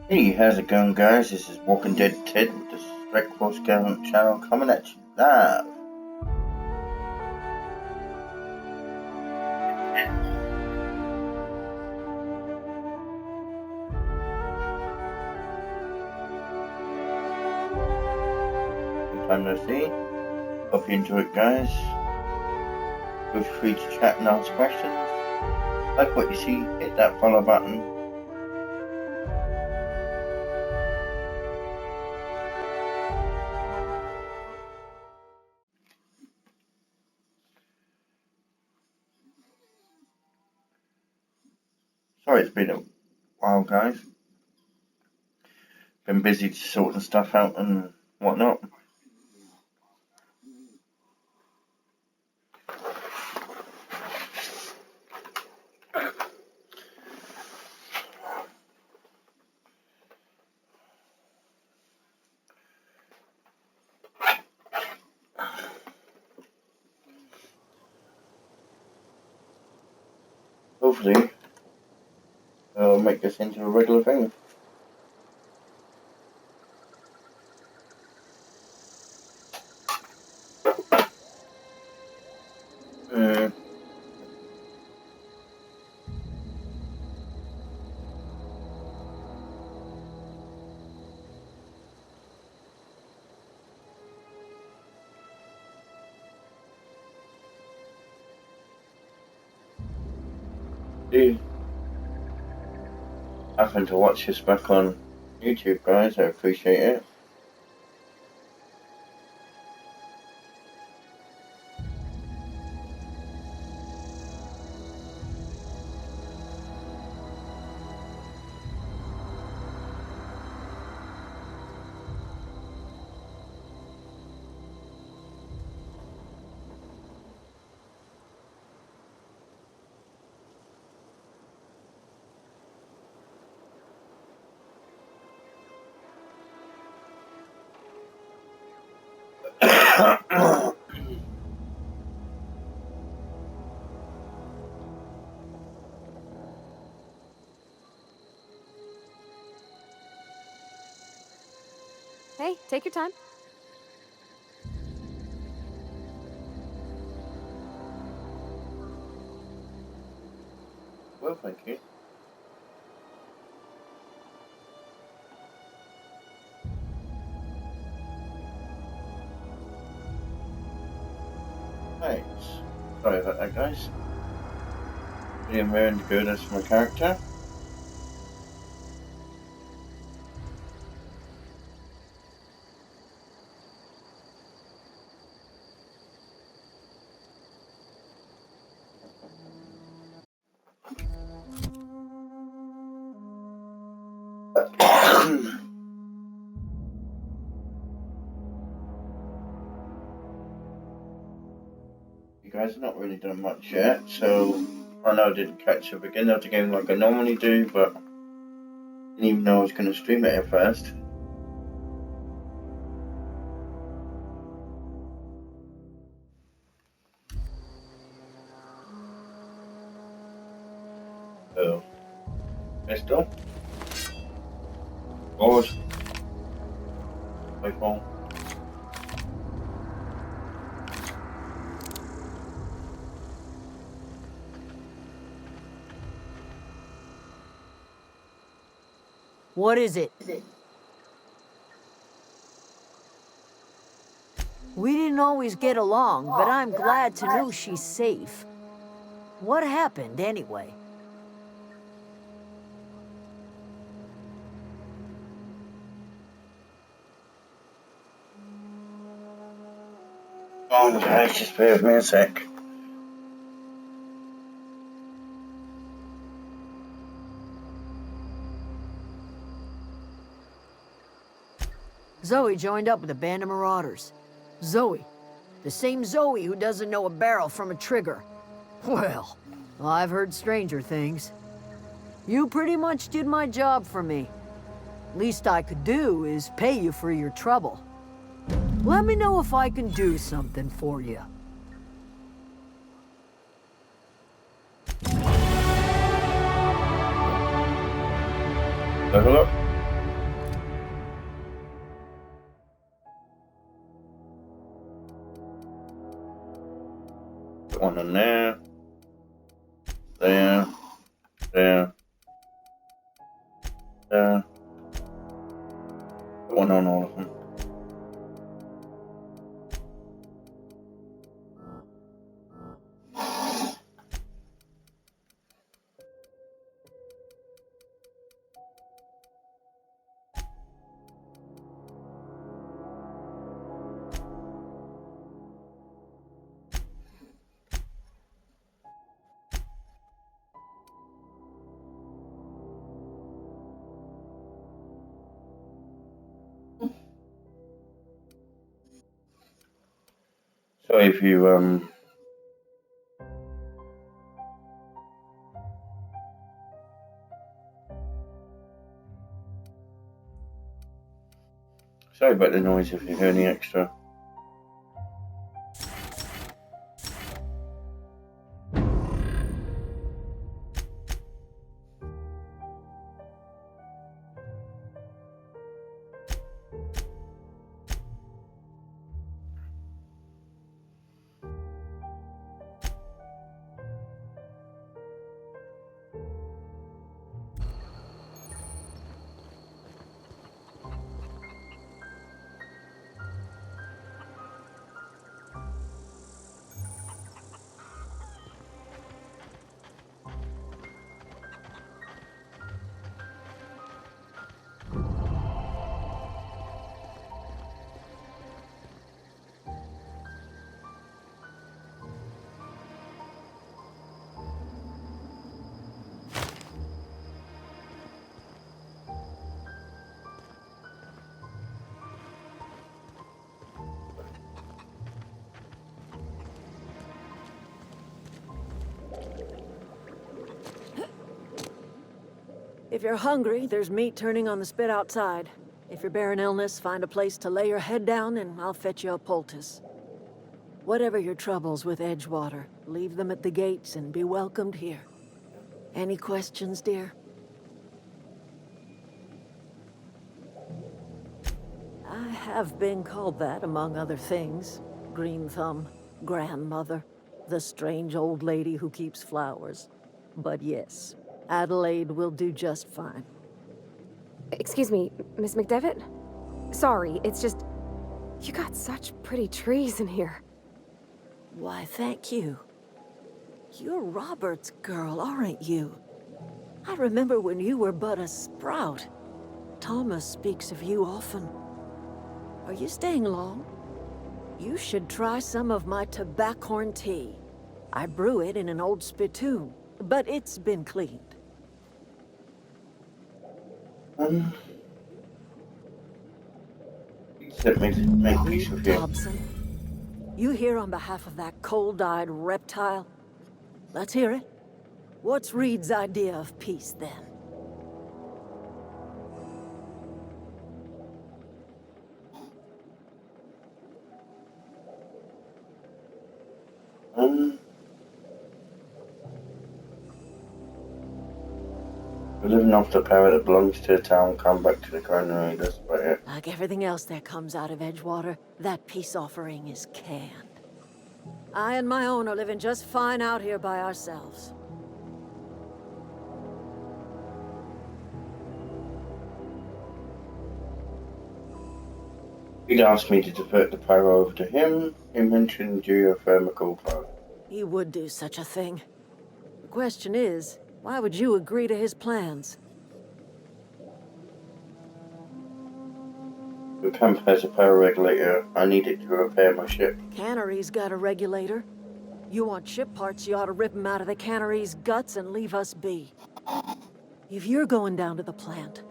Hey, how's it going, guys? This is Walking Dead Ted with the Strike Force Government channel coming at you live. Long time no see. Hope you enjoy it, guys. Feel free to chat and ask questions. Like what you see, hit that follow button. Sorry it's been a while, guys. Been busy sorting stuff out and whatnot. Hopefully, I'll make this into a regular thing. Happen to watch this back on YouTube, guys. I appreciate it. Hey, take your time. Well, thank you. Thanks. Sorry about that, guys. Being very good as my character. You guys have not really done much yet, so I know I didn't catch the beginning of the game like I normally do, but didn't even know I was going to stream it at first. So, pistol, board, rifle. What is it? We didn't always get along, but I'm glad to know she's safe. What happened, anyway? Oh, guys, just bear with me a sec. Zoe joined up with a band of marauders. Zoe. The same Zoe who doesn't know a barrel from a trigger. Well, I've heard stranger things. You pretty much did my job for me. Least I could do is pay you for your trouble. Let me know if I can do something for you. Level up. one on there. There. There. There. Put one on all of them. So if you sorry about the noise if you hear any extra. If you're hungry, there's meat turning on the spit outside. If you're bearing illness, find a place to lay your head down and I'll fetch you a poultice. Whatever your troubles with Edgewater, leave them at the gates and be welcomed here. Any questions, dear? I have been called that, among other things. Green Thumb, grandmother, the strange old lady who keeps flowers. But yes, Adelaide will do just fine. Excuse me, Miss McDevitt? Sorry, it's just... You got such pretty trees in here. Why, thank you. You're Robert's girl, aren't you? I remember when you were but a sprout. Thomas speaks of you often. Are you staying long? You should try some of my tobaccorn tea. I brew it in an old spittoon, but it's been cleaned. Make peace with you. Dobson, you here on behalf of that cold-eyed reptile? Let's hear it. What's Reed's idea of peace, then? We're living off the power that belongs to the town, come back to the granary, that's about it. Like everything else that comes out of Edgewater, that peace offering is canned. I and my own are living just fine out here by ourselves. He'd asked me to divert the power over to him. He mentioned geothermal power. He would do such a thing. The question is, why would you agree to his plans? The camp has a power regulator. I need it to repair my ship. Cannery's got a regulator. You want ship parts, you ought to rip them out of the cannery's guts and leave us be. If you're going down to the plant,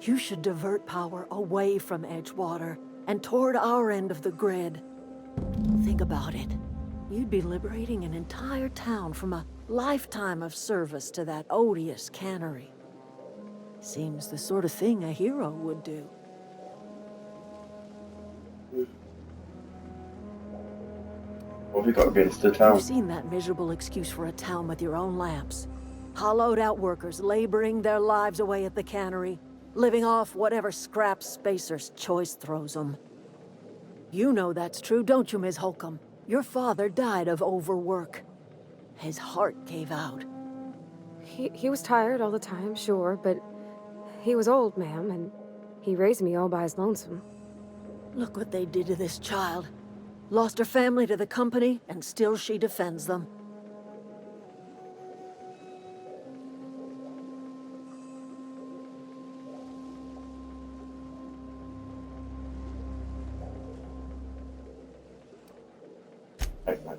you should divert power away from Edgewater and toward our end of the grid. Think about it. You'd be liberating an entire town from a lifetime of service to that odious cannery. Seems the sort of thing a hero would do. What have we got against the town? You've seen that miserable excuse for a town with your own lamps. Hollowed-out workers laboring their lives away at the cannery, living off whatever scraps Spacer's choice throws them. You know that's true, don't you, Ms. Holcomb? Your father died of overwork. His heart gave out. He was tired all the time, sure, but he was old, ma'am, and he raised me all by his lonesome. Look what they did to this child. Lost her family to the company, and still she defends them.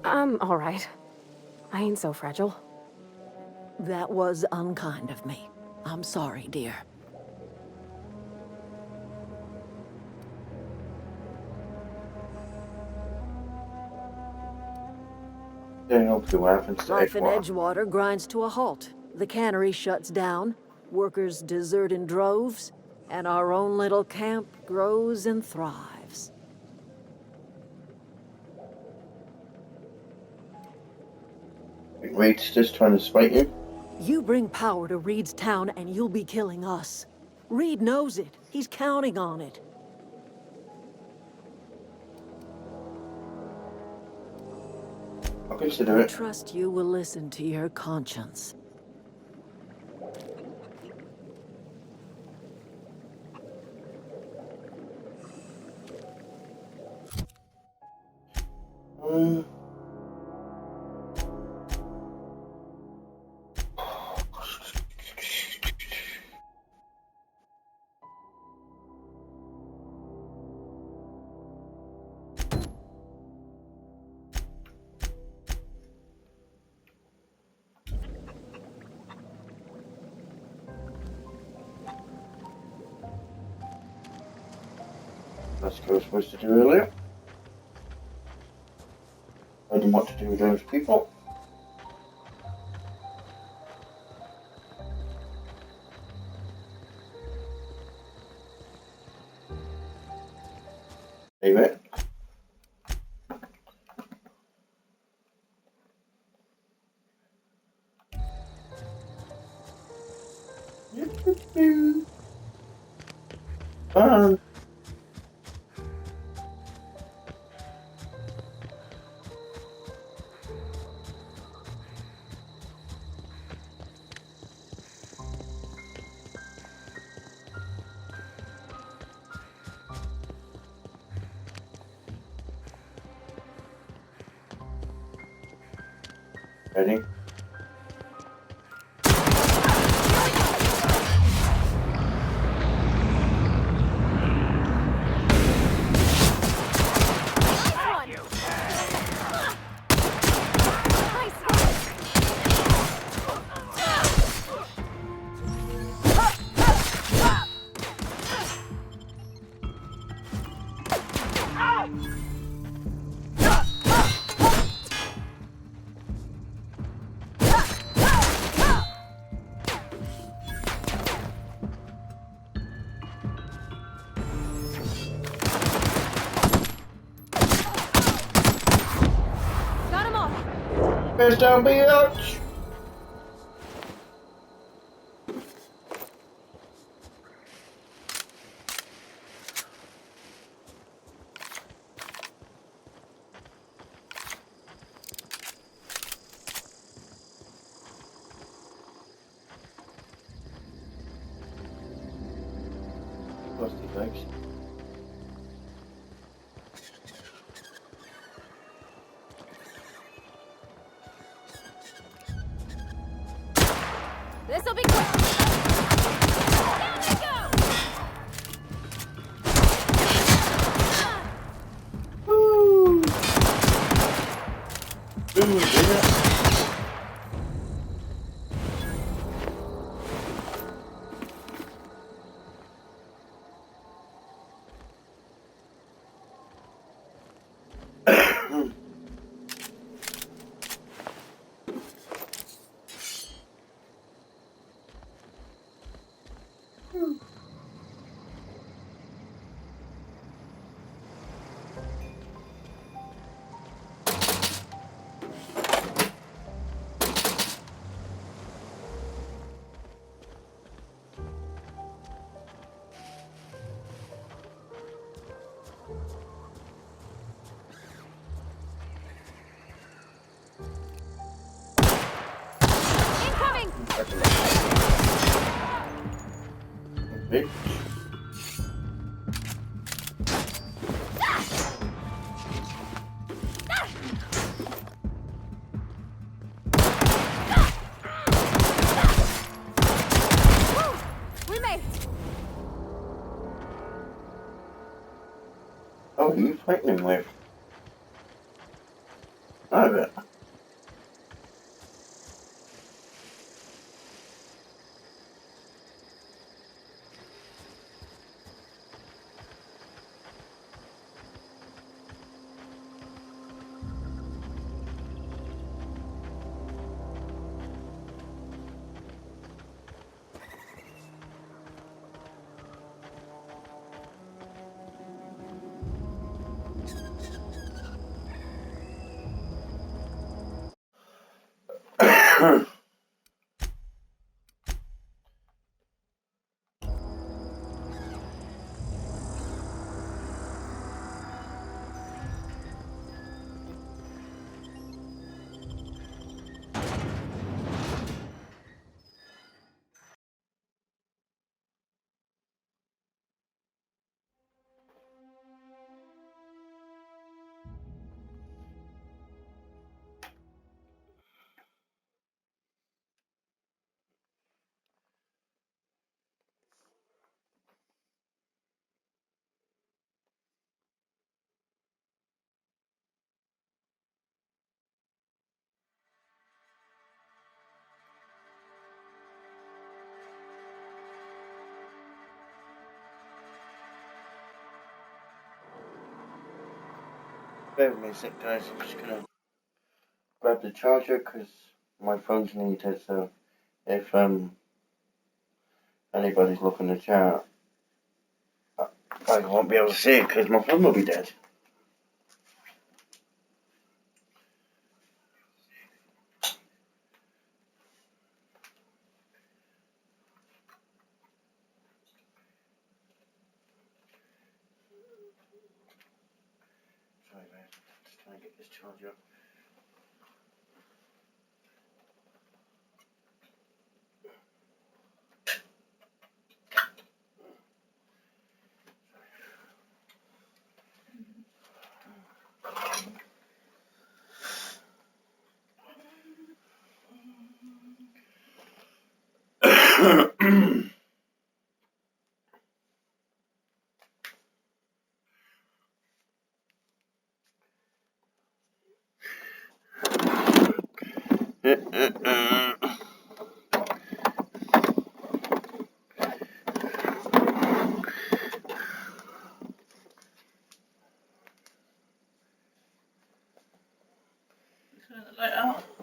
I'm all right. I ain't so fragile. That was unkind of me. I'm sorry, dear. Don't know what happens to Life in Edgewater. Edgewater grinds to a halt. The cannery shuts down, workers desert in droves, and our own little camp grows and thrives. Reed's just trying to spite you. You bring power to Reed's town and you'll be killing us. Reed knows it. He's counting on it. I'll consider I it. trust you will listen to your conscience. Um, that's what I was supposed to do earlier. I didn't want to do with those people. Leave it. Fun. Ready? Got him all! First down, bitch! Lost his legs. This'll be quick! Down they go! Woo! Boom, yeah. Bitch. We made it. Oh, who are you fighting with? I bet. Bear with me a sec, guys. I'm just gonna grab the charger because my phone's needed. So if anybody's looking to chat, I won't be able to see it because my phone will be dead. Sorry, man. Just trying to get this charger.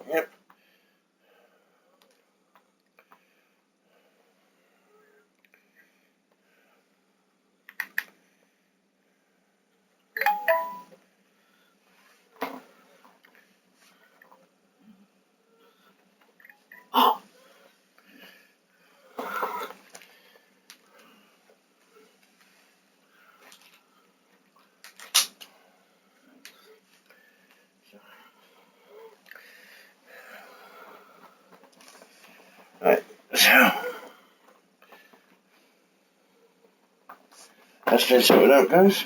Yep. Right, so that's been sorted out, guys.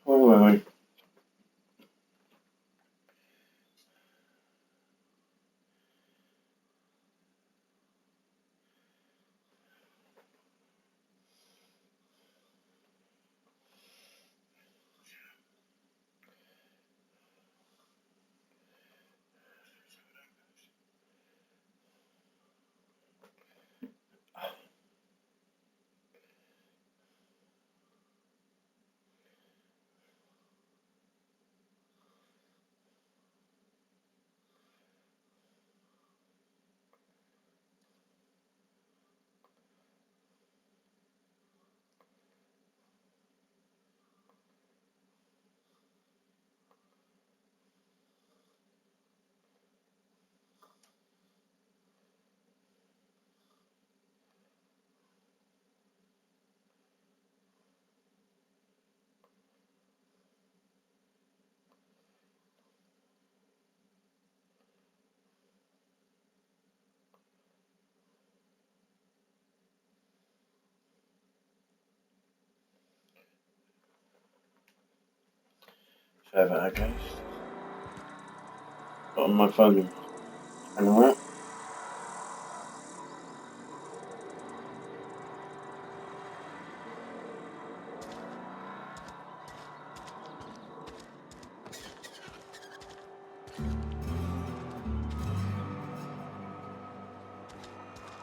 Where were we? server, I guess. Got on my phone and around.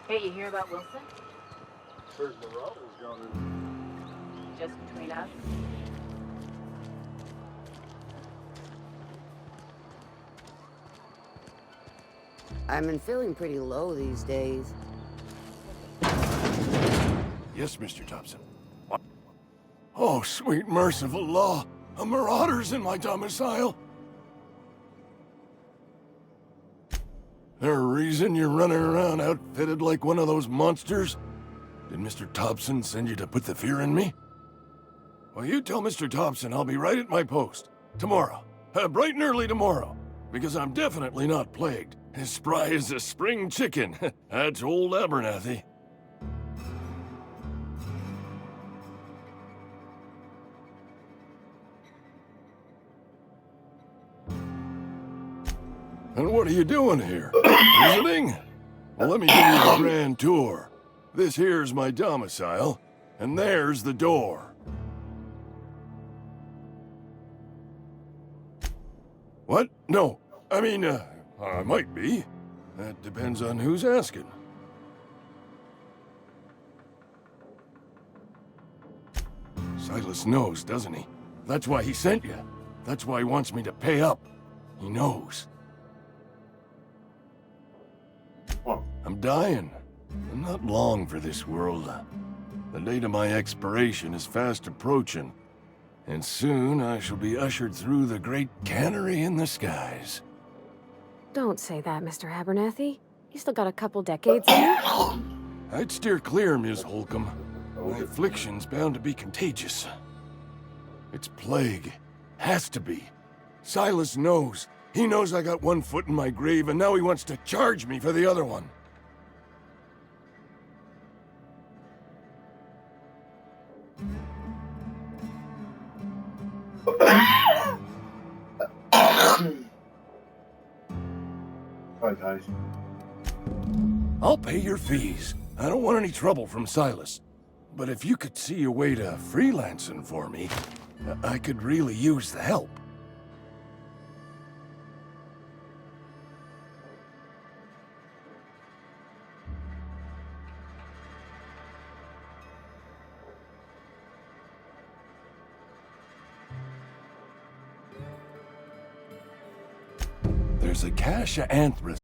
Hey, you hear about Wilson? Heard Marauders gone in. Just between us. I've been feeling pretty low these days. Yes, Mr. Thompson. What? Oh, sweet merciful law! A marauder's in my domicile! There a reason you're running around outfitted like one of those monsters? Did Mr. Thompson send you to put the fear in me? Well, you tell Mr. Thompson I'll be right at my post. Tomorrow. Bright and early tomorrow. Because I'm definitely not plagued. As spry as a spring chicken. That's old Abernathy. And what are you doing here? Visiting? Well, let me give you a grand tour. This here's my domicile, and there's the door. What? No. I mean, I might be. That depends on who's asking. Silas knows, doesn't he? That's why he sent you. That's why he wants me to pay up. He knows. What? I'm dying. I'm not long for this world. The date of my expiration is fast approaching. And soon I shall be ushered through the great cannery in the skies. Don't say that, Mr. Abernathy. You still got a couple decades in you. I'd steer clear, Ms. Holcomb. My affliction's bound to be contagious. It's plague. Has to be. Silas knows. He knows I got one foot in my grave, and now he wants to charge me for the other one. Sorry, guys. I'll pay your fees. I don't want any trouble from Silas. But if you could see a way to freelancing for me, I could really use the help. There's a cache of anthrax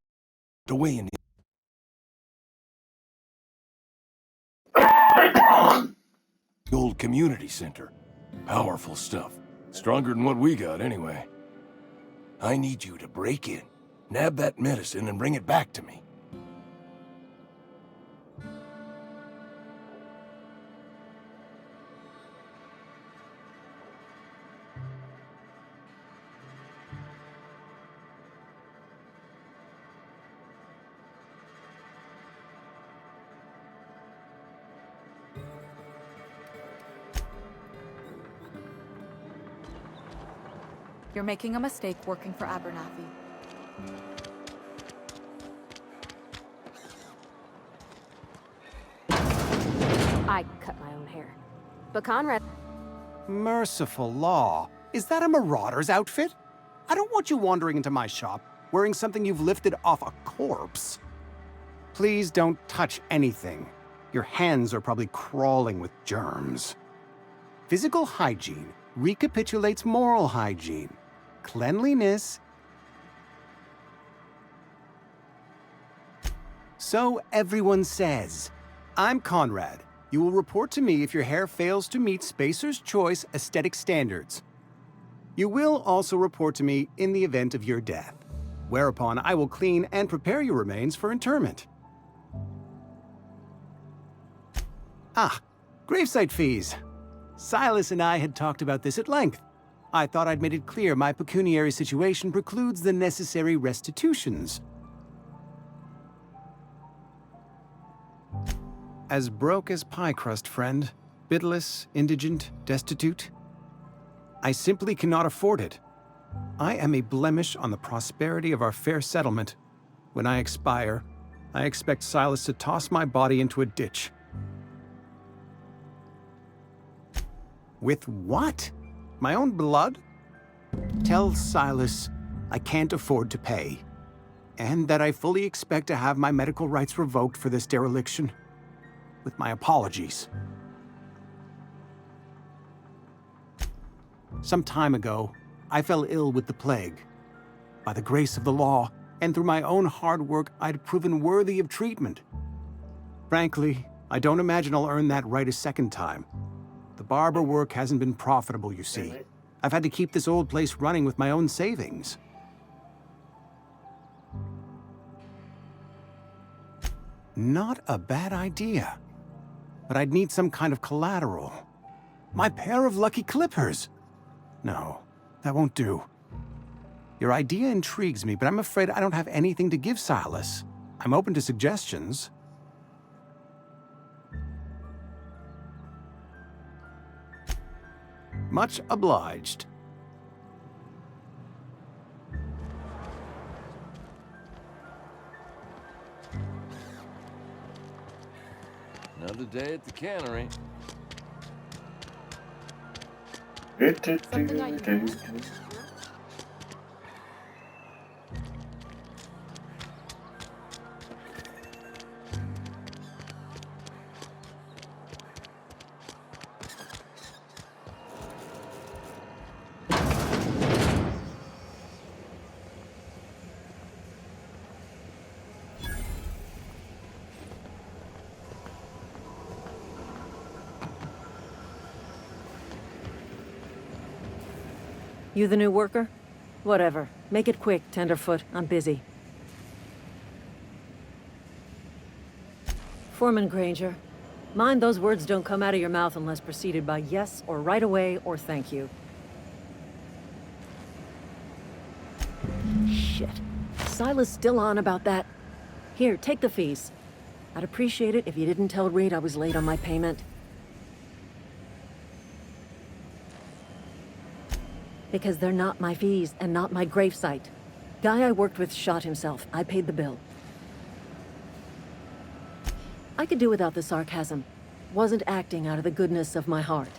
away in the old community center. Powerful stuff. Stronger than what we got, anyway. I need you to break in, nab that medicine, and bring it back to me. You're making a mistake working for Abernathy. I cut my own hair. But Conrad... Merciful law. Is that a marauder's outfit? I don't want you wandering into my shop wearing something you've lifted off a corpse. Please don't touch anything. Your hands are probably crawling with germs. Physical hygiene recapitulates moral hygiene. Cleanliness. So everyone says. I'm Conrad. You will report to me if your hair fails to meet Spacer's Choice aesthetic standards. You will also report to me in the event of your death, whereupon I will clean and prepare your remains for interment. Ah, gravesite fees. Silas and I had talked about this at length. I thought I'd made it clear my pecuniary situation precludes the necessary restitutions. As broke as pie crust, friend. Bitless, indigent, destitute. I simply cannot afford it. I am a blemish on the prosperity of our fair settlement. When I expire, I expect Silas to toss my body into a ditch. With what? My own blood? Tell Silas I can't afford to pay, and that I fully expect to have my medical rights revoked for this dereliction. With my apologies. Some time ago, I fell ill with the plague. By the grace of the law, and through my own hard work, I'd proven worthy of treatment. Frankly, I don't imagine I'll earn that right a second time. The barber work hasn't been profitable, you see. I've had to keep this old place running with my own savings. Not a bad idea. But I'd need some kind of collateral. My pair of lucky clippers! No, that won't do. Your idea intrigues me, but I'm afraid I don't have anything to give Silas. I'm open to suggestions. Much obliged. Another day at the cannery. Something I know. You the new worker? Whatever. Make it quick, Tenderfoot. I'm busy. Foreman Granger, mind those words don't come out of your mouth unless preceded by yes or right away or thank you. Shit. Silas still on about that. Here, take the fees. I'd appreciate it if you didn't tell Reed I was late on my payment. Because they're not my fees and not my gravesite. Guy I worked with shot himself. I paid the bill. I could do without the sarcasm. Wasn't acting out of the goodness of my heart.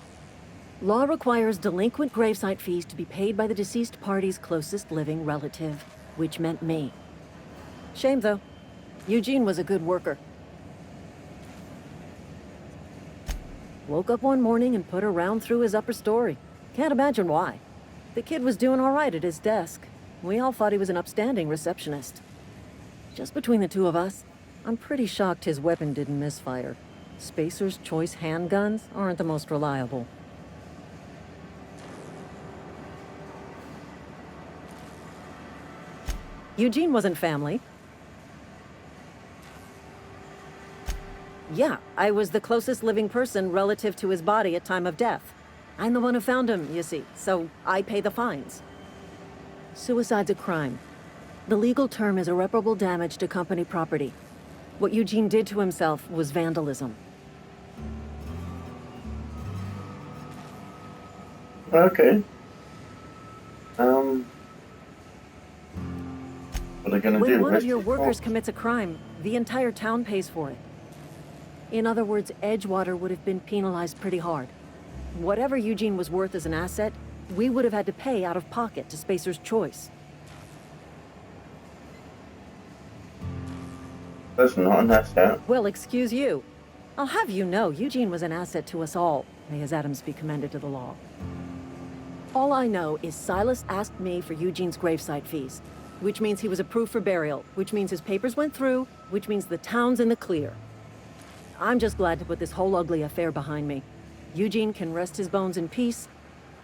Law requires delinquent gravesite fees to be paid by the deceased party's closest living relative, which meant me. Shame, though. Eugene was a good worker. Woke up one morning and put a round through his upper story. Can't imagine why. The kid was doing all right at his desk. We all thought he was an upstanding receptionist. Just between the two of us, I'm pretty shocked his weapon didn't misfire. Spacer's Choice handguns aren't the most reliable. Eugene wasn't family. Yeah, I was the closest living person relative to his body at time of death. I'm the one who found him, you see, so I pay the fines. Suicide's a crime. The legal term is irreparable damage to company property. What Eugene did to himself was vandalism. Okay. What are they gonna do? When one of your Arrest workers him? commits a crime, the entire town pays for it. In other words, Edgewater would have been penalized pretty hard. Whatever Eugene was worth as an asset, we would have had to pay out of pocket to Spacer's Choice. That's not an asset. Well, excuse you. I'll have you know, Eugene was an asset to us all. May his atoms be commended to the law. All I know is Silas asked me for Eugene's gravesite fees, which means he was approved for burial, which means his papers went through, which means the town's in the clear. I'm just glad to put this whole ugly affair behind me. Eugene can rest his bones in peace,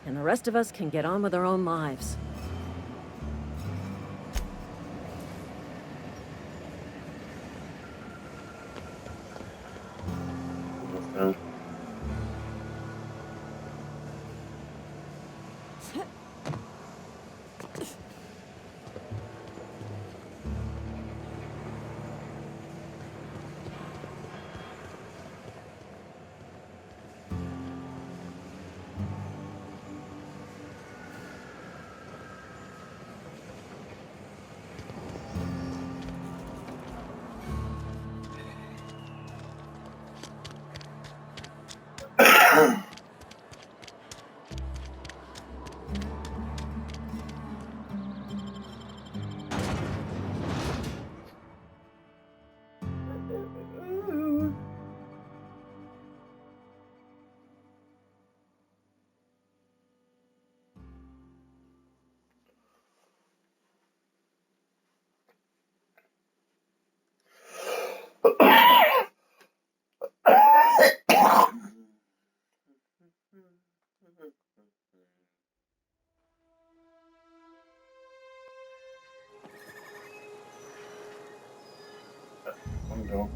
and the rest of us can get on with our own lives. Uh, One door.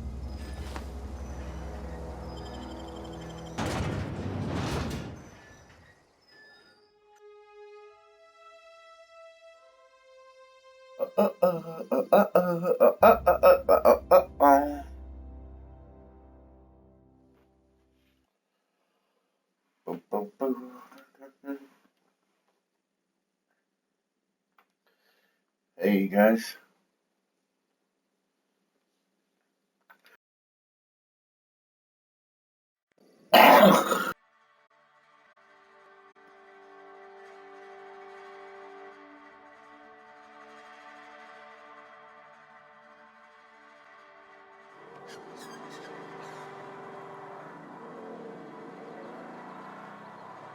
Hey you guys.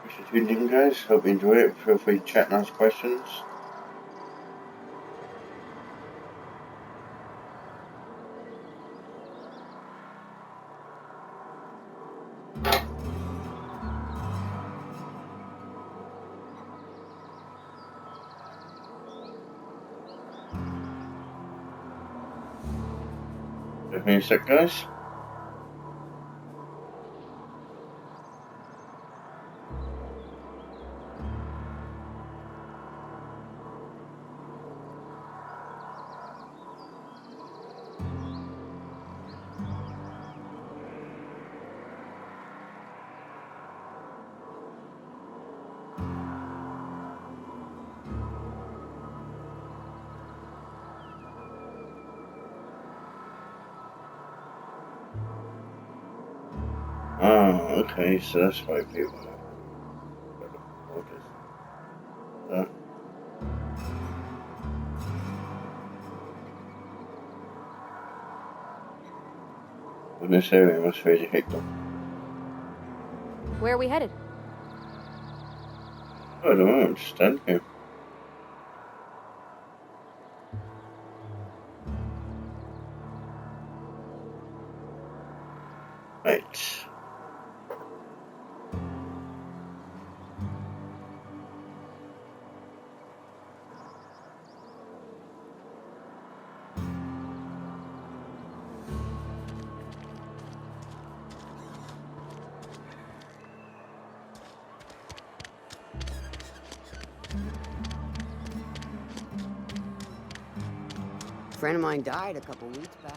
Thanks for tuning in, guys. Hope you enjoy it. Feel free to chat and ask questions. Give me a sec, guys. Ah, okay, so that's why people have orders. In this area must really hate them. Where are we headed? I don't know, I'm just standing here. Right. A friend of mine died a couple weeks back.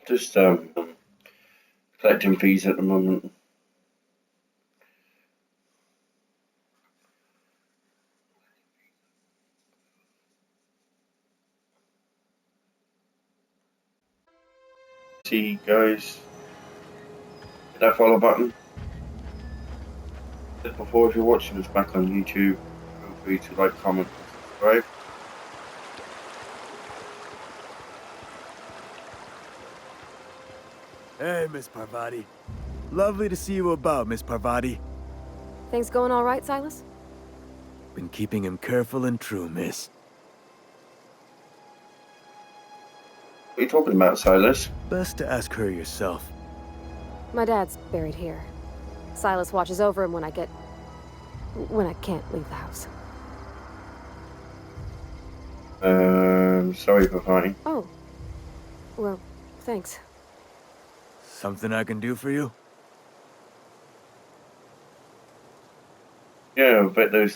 Just collecting fees at the moment. See guys, hit that follow button. Just before, if you're watching us back on YouTube, feel free to like, comment, and subscribe. Hey, Miss Parvati. Lovely to see you about, Miss Parvati. Things going all right, Silas? Been keeping him careful and true, miss. What are you talking about, Silas? Best to ask her yourself. My dad's buried here. Silas watches over him when I can't leave the house. Sorry for fighting. Oh. Well, thanks. Something I can do for you? Yeah, I bet those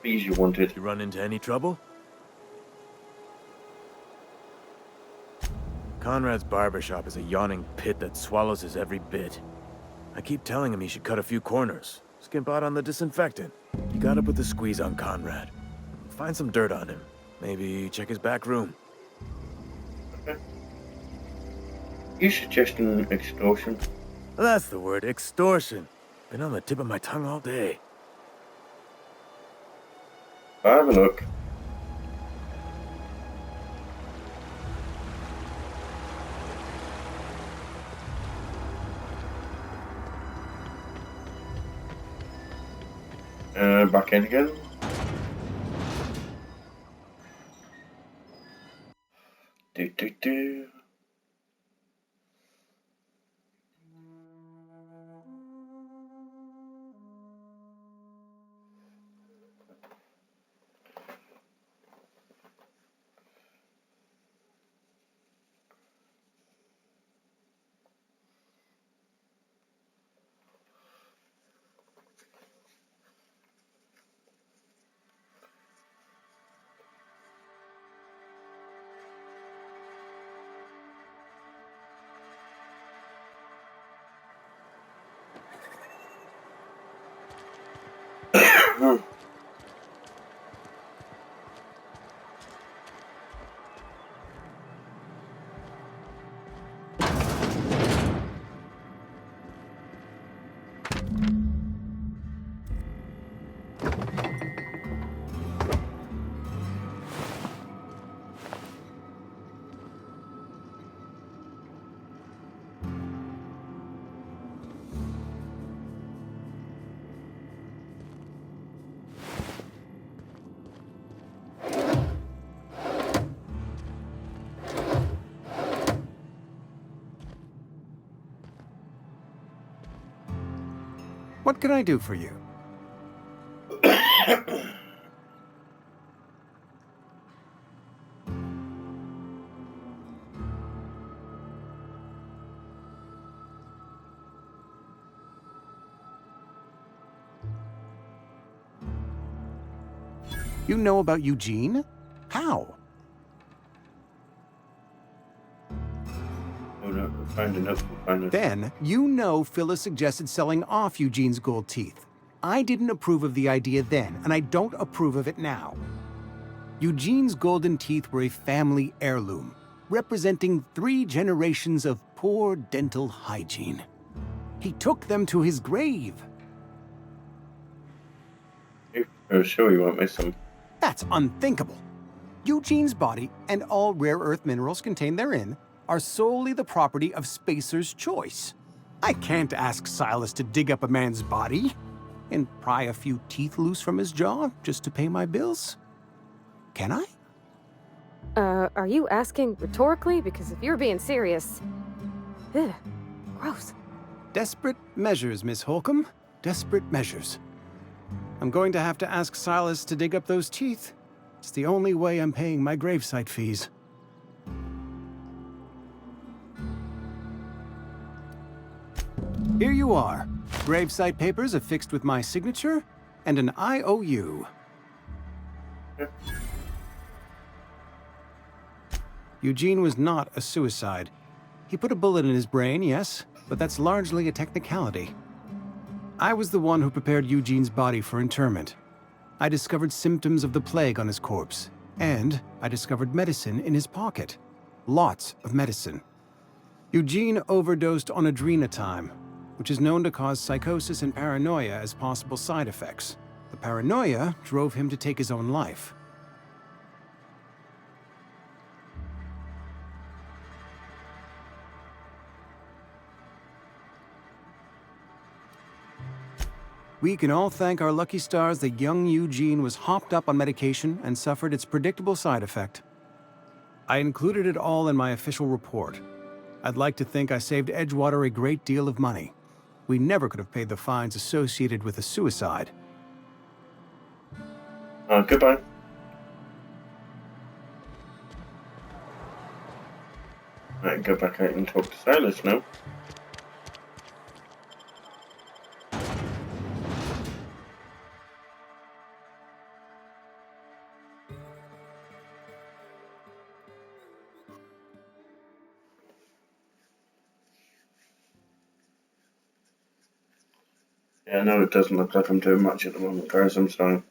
fees you wanted. You run into any trouble? Conrad's barbershop is a yawning pit that swallows his every bit. I keep telling him he should cut a few corners, skimp out on the disinfectant. You gotta put the squeeze on Conrad. Find some dirt on him. Maybe check his back room. Okay. You suggesting extortion? That's the word, extortion. Been on the tip of my tongue all day. I'll have a look. Back in again. Do. What can I do for you? You know about Eugene? How? Then, you know Phyllis suggested selling off Eugene's gold teeth. I didn't approve of the idea then, and I don't approve of it now. Eugene's golden teeth were a family heirloom, representing 3 generations of poor dental hygiene. He took them to his grave. I'm sure you won't miss them. That's unthinkable. Eugene's body and all rare earth minerals contained therein are solely the property of Spacer's choice. I can't ask Silas to dig up a man's body and pry a few teeth loose from his jaw just to pay my bills. Can I? Are you asking rhetorically? Because if you're being serious... Ugh, gross. Desperate measures, Miss Holcomb. Desperate measures. I'm going to have to ask Silas to dig up those teeth. It's the only way I'm paying my gravesite fees. Here you are. Gravesite papers affixed with my signature and an IOU. Eugene was not a suicide. He put a bullet in his brain, yes, but that's largely a technicality. I was the one who prepared Eugene's body for interment. I discovered symptoms of the plague on his corpse, and I discovered medicine in his pocket. Lots of medicine. Eugene overdosed on adrenatime, which is known to cause psychosis and paranoia as possible side effects. The paranoia drove him to take his own life. We can all thank our lucky stars that young Eugene was hopped up on medication and suffered its predictable side effect. I included it all in my official report. I'd like to think I saved Edgewater a great deal of money. We never could have paid the fines associated with a suicide. Goodbye. Right, go back out and talk to Silas now. Yeah, no, it doesn't look like I'm doing much at the moment, guys. I'm sorry.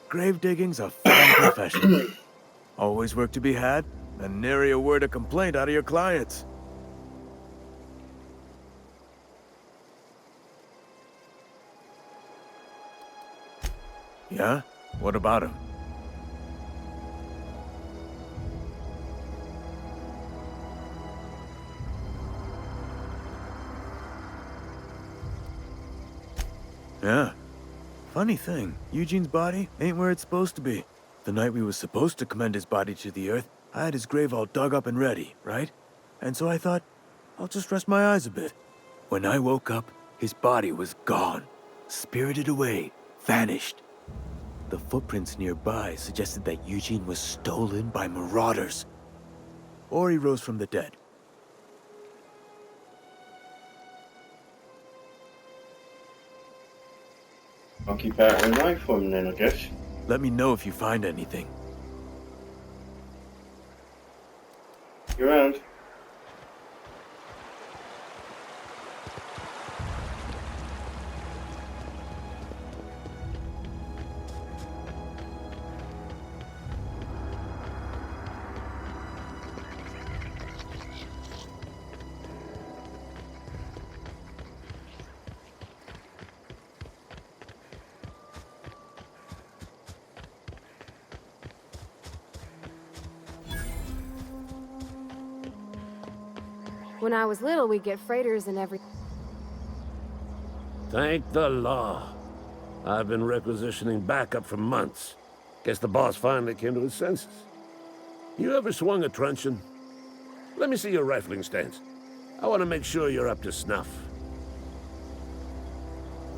Grave digging's a fine profession. Always work to be had, and nary a word of complaint out of your clients. Yeah? What about him? Yeah. Funny thing, Eugene's body ain't where it's supposed to be. The night we was supposed to commend his body to the earth, I had his grave all dug up and ready, right? And so I thought, I'll just rest my eyes a bit. When I woke up, his body was gone. Spirited away. Vanished. The footprints nearby suggested that Eugene was stolen by marauders. Or he rose from the dead. I'll keep out of the way for him then, I guess. Let me know if you find anything. You around? When I was little, we'd get freighters and every... Thank the law. I've been requisitioning backup for months. Guess the boss finally came to his senses. You ever swung a truncheon? Let me see your rifling stance. I want to make sure you're up to snuff.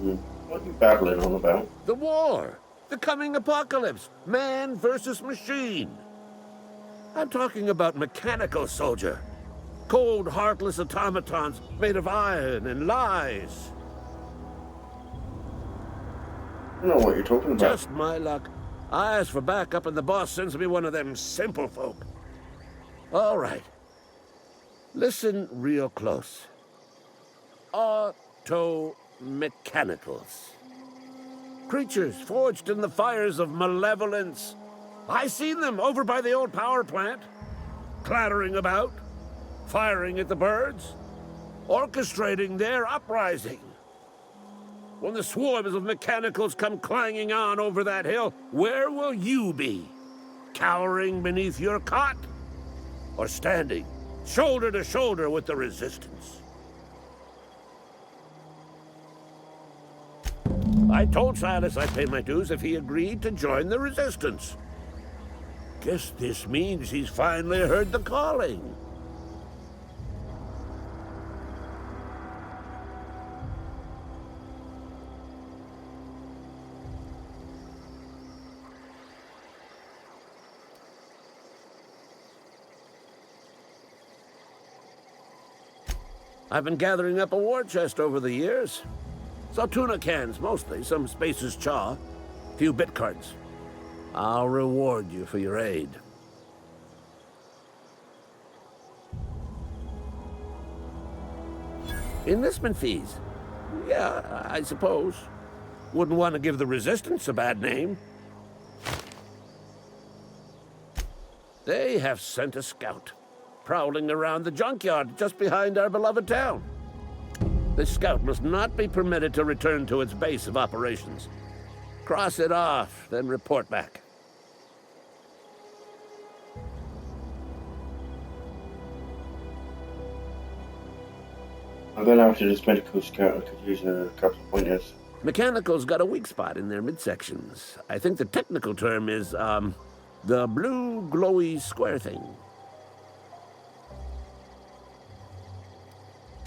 What are you babbling on about? The war! The coming apocalypse! Man versus machine! I'm talking about mechanical soldier. Cold, heartless automatons made of iron and lies. I don't know what you're talking about. Just my luck. I ask for backup and the boss sends me one of them simple folk. All right. Listen real close. Auto-mechanicals. Creatures forged in the fires of malevolence. I seen them over by the old power plant. Clattering about. Firing at the birds. Orchestrating their uprising. When the swarms of mechanicals come clanging on over that hill, where will you be? Cowering beneath your cot? Or standing, shoulder to shoulder with the resistance? I told Silas I'd pay my dues if he agreed to join the resistance. Guess this means he's finally heard the calling. I've been gathering up a war chest over the years. Saw tuna cans, mostly, some Spacer's Chaw, a few bit cards. I'll reward you for your aid. Enlistment fees? Yeah, I suppose. Wouldn't want to give the Resistance a bad name. They have sent a scout, prowling around the junkyard just behind our beloved town. This scout must not be permitted to return to its base of operations. Cross it off, then report back. I'm going after this medical scout. I could use a couple of pointers. Mechanical's got a weak spot in their midsections. I think the technical term is, the blue glowy square thing.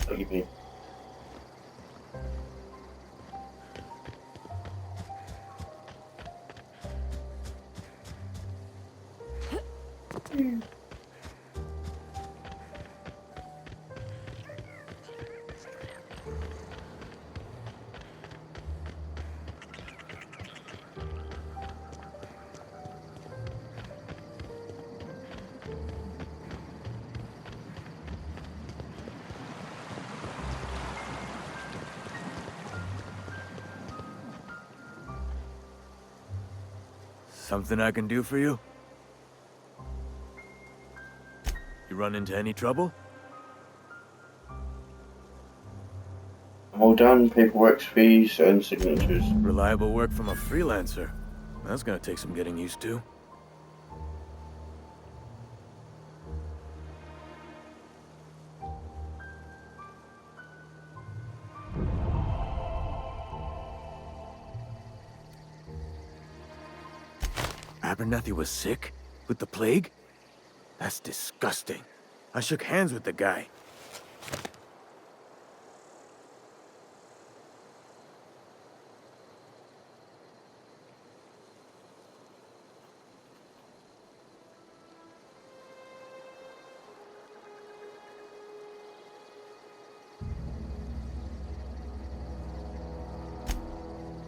What do you mean? Something I can do for you? You run into any trouble? I'm all done. Paperwork, fees, and signatures. Reliable work from a freelancer. That's gonna take some getting used to. Abernathy was sick? With the plague? That's disgusting. I shook hands with the guy.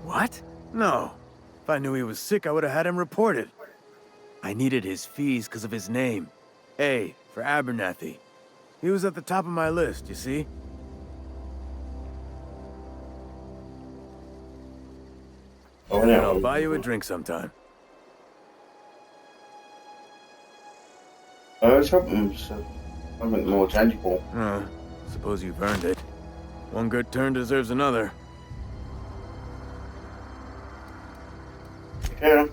What? No. If I knew he was sick, I would have had him reported. I needed his fees because of his name. A, for Abernathy. He was at the top of my list, you see? Oh, And yeah. I'll buy you a drink sometime. Something more tangible. Suppose you've earned it. One good turn deserves another. Yeah.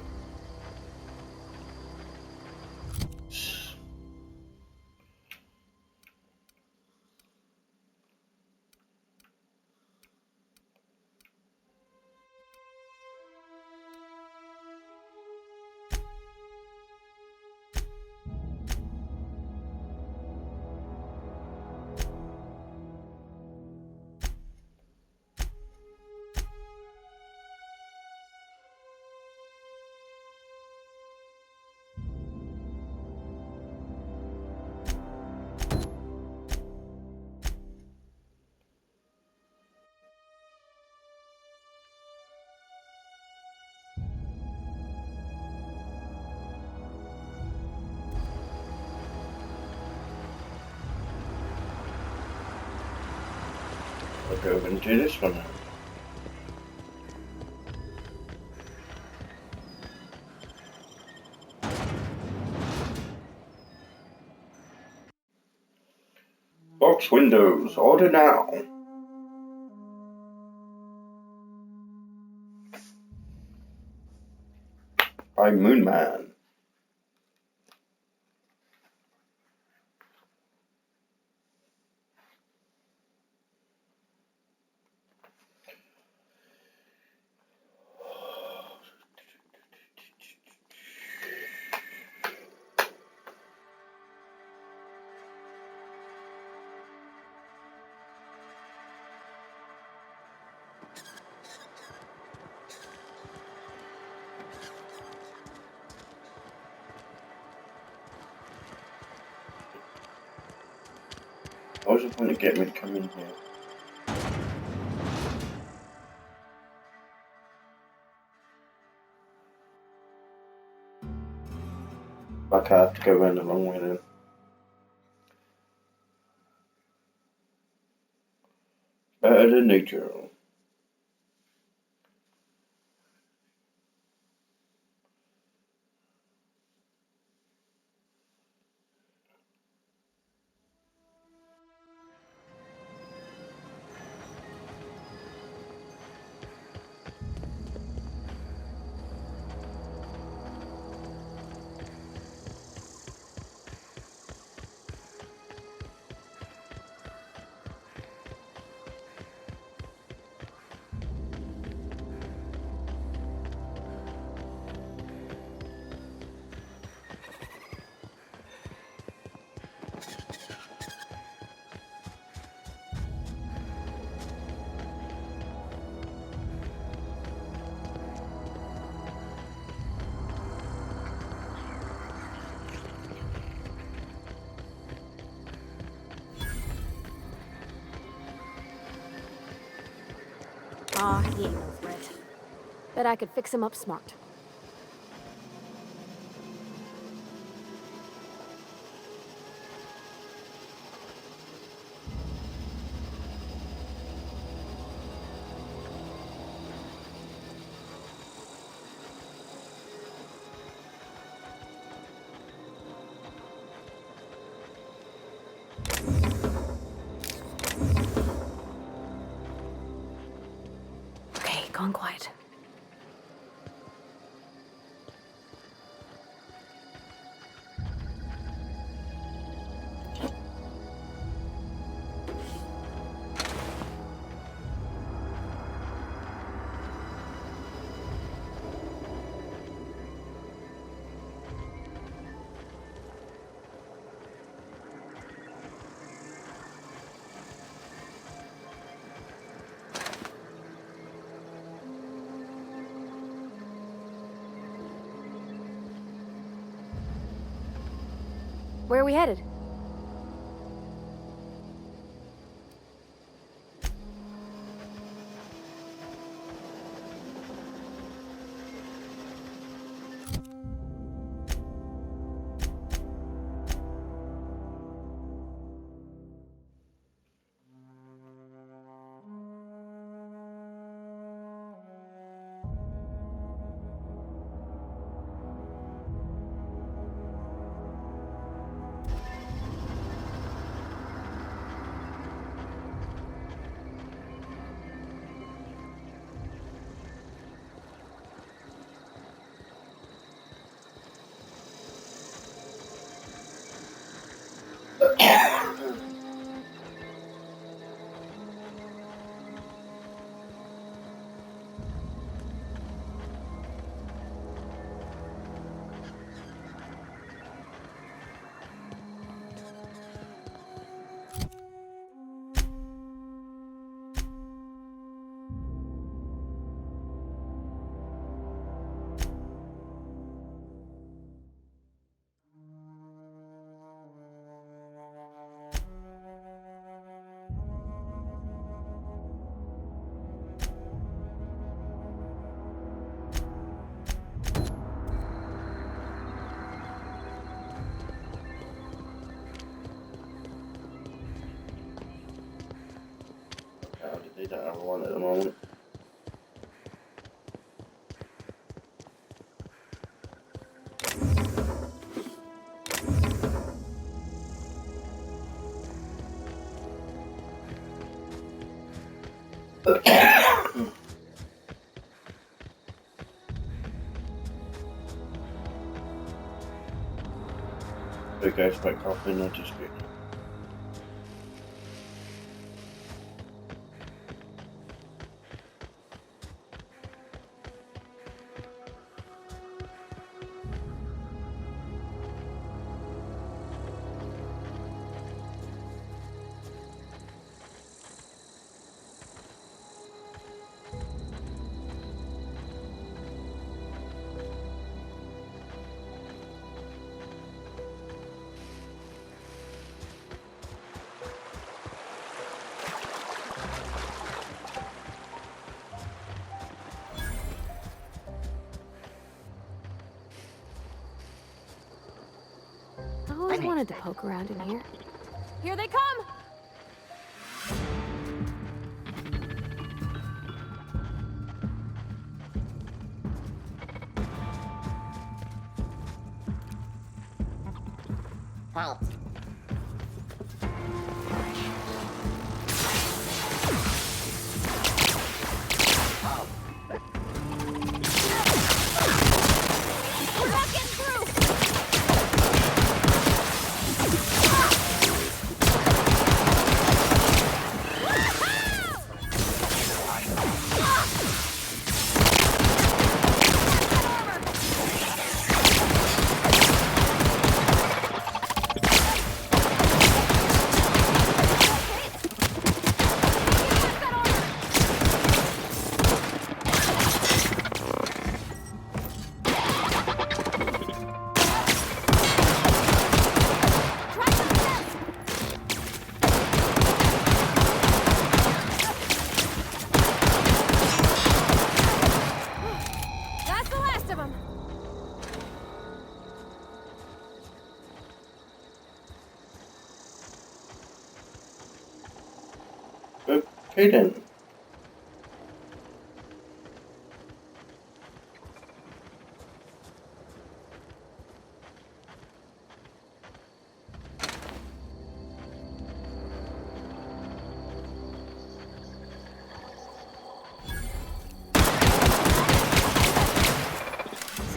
I'll go over and do this one now. Box windows, order now. By Moonman. What was the point of getting me to come in here? Like I have to go around the wrong way then. Better than neutral. Aw, he ain't over it. Bet I could fix him up smart. gone quiet. Where are we headed? They don't have one at the moment. There goes my coffee, not just good. I always wanted to poke around in here. Here they come! Halt. We're not getting through! Okay then.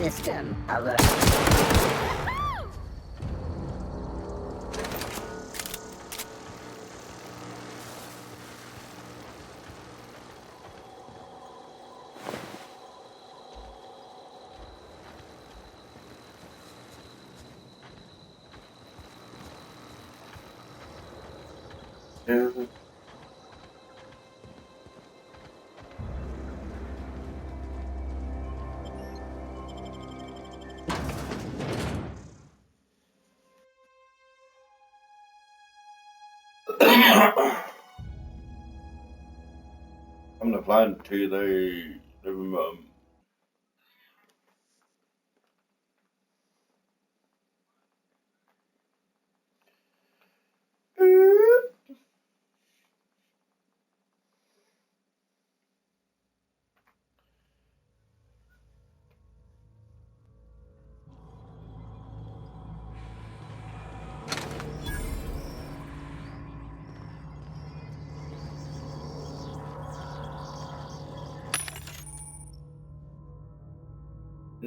system. I'm not flying to the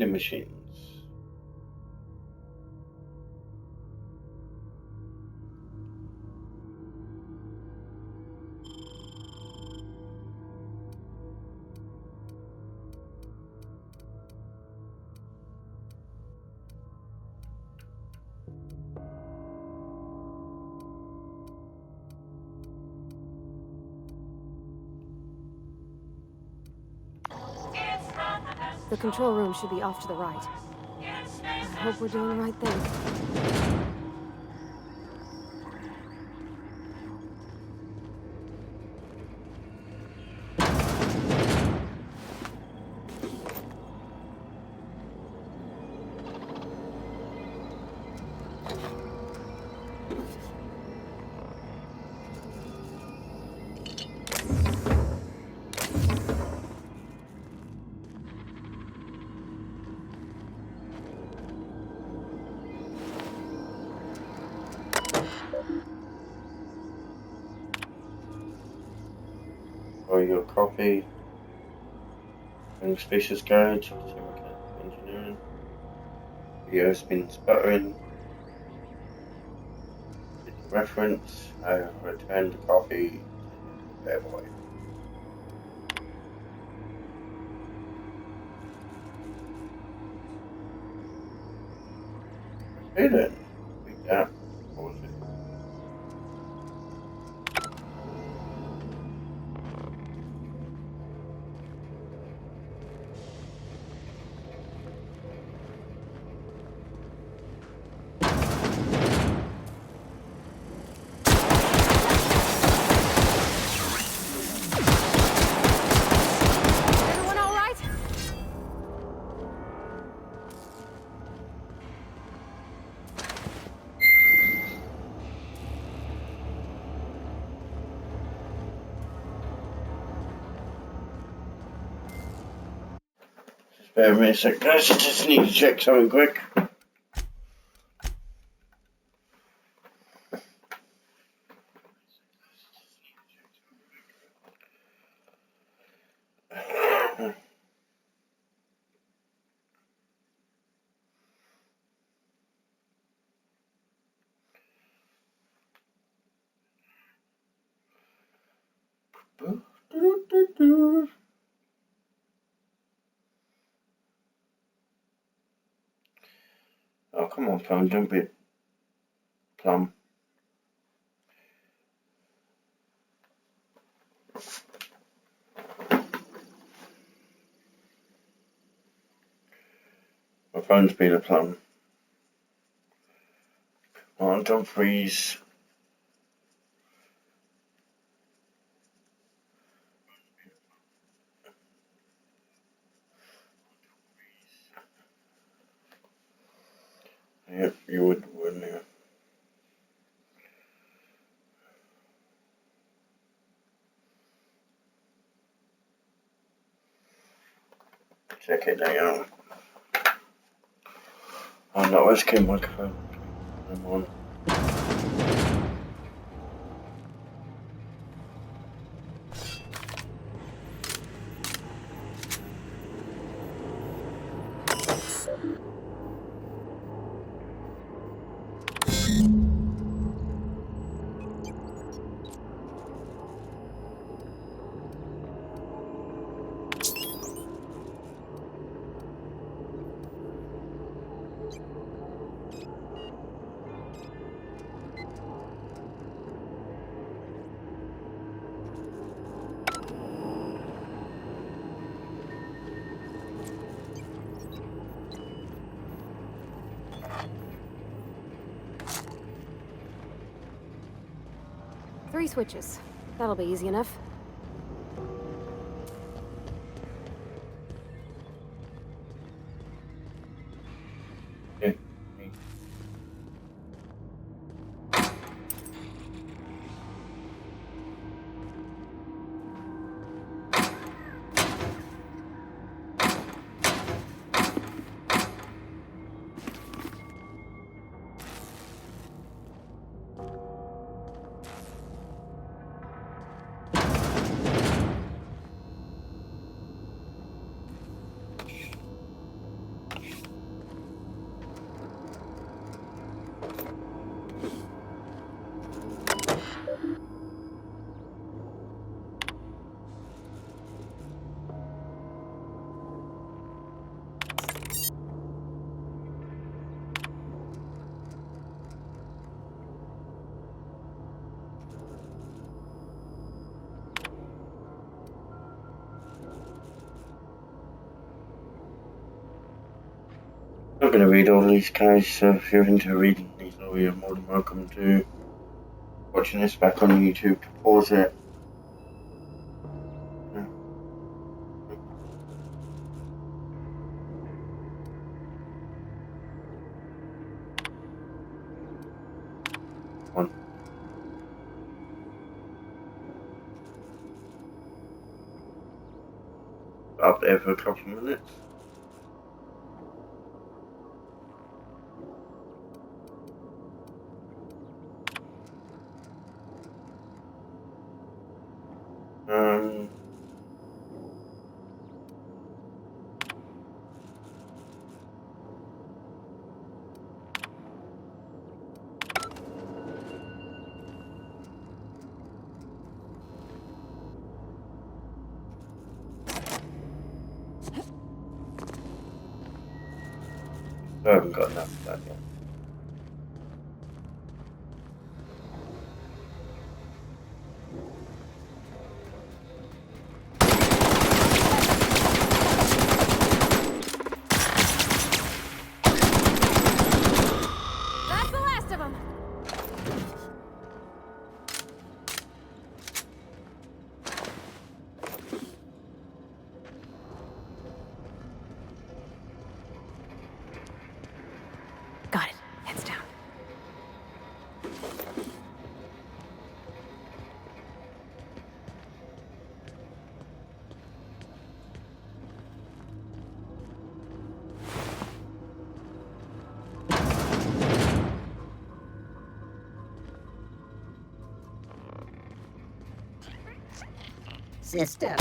machines. The control room should be off to the right. I hope we're doing the right thing. Or your coffee. And spacious garage. Engineering. Video has been sputtering. Reference. I returned the coffee. Bad boy. Hey then. Yeah. What was it? Everyone all right? Just bear with me a sec, guys. I just need to check something quick. Oh, come on, phone, don't be plum. My phone's been a plum. Come on, don't freeze. Yep, you would, wouldn't you? Check it now. Oh no, where's Kim microphone? I'm on. Three switches. That'll be easy enough. Yeah. I'm not going to read all these guys, so if you're into reading these, you're more than welcome to watching this back on YouTube to pause it. One. Up there for a couple of minutes. I haven't got enough of that yet. That's the last of them. Got it. Heads down. Sister.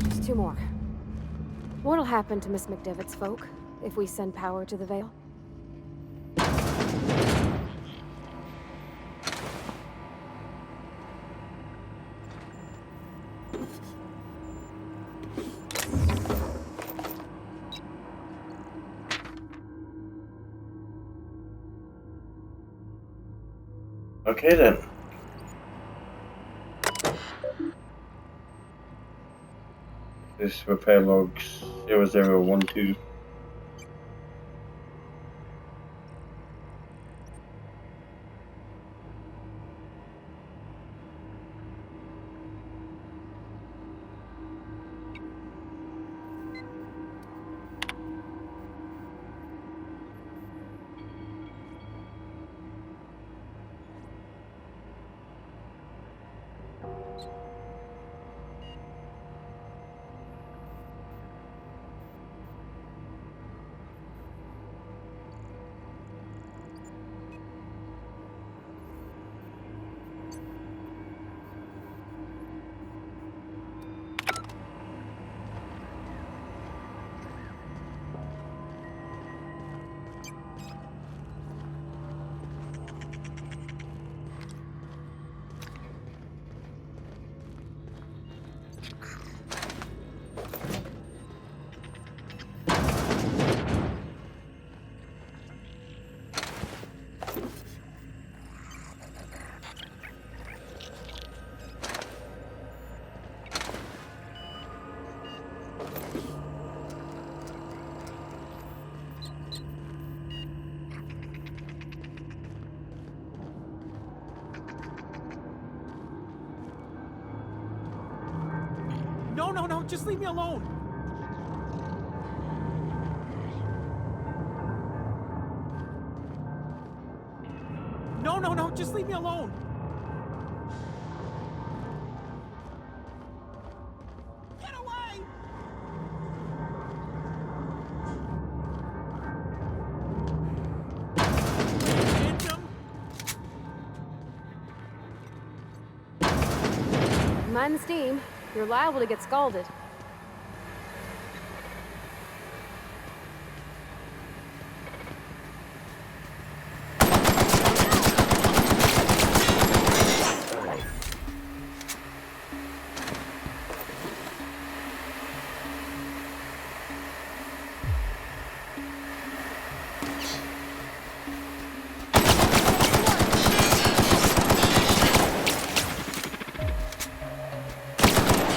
Just two more. What'll happen to Miss McDevitt's folk if we send power to the Vale? Okay then. This repair logs 0012. just leave me alone. No, just leave me alone. Get away! Phantom! Mind the steam. You're liable to get scalded.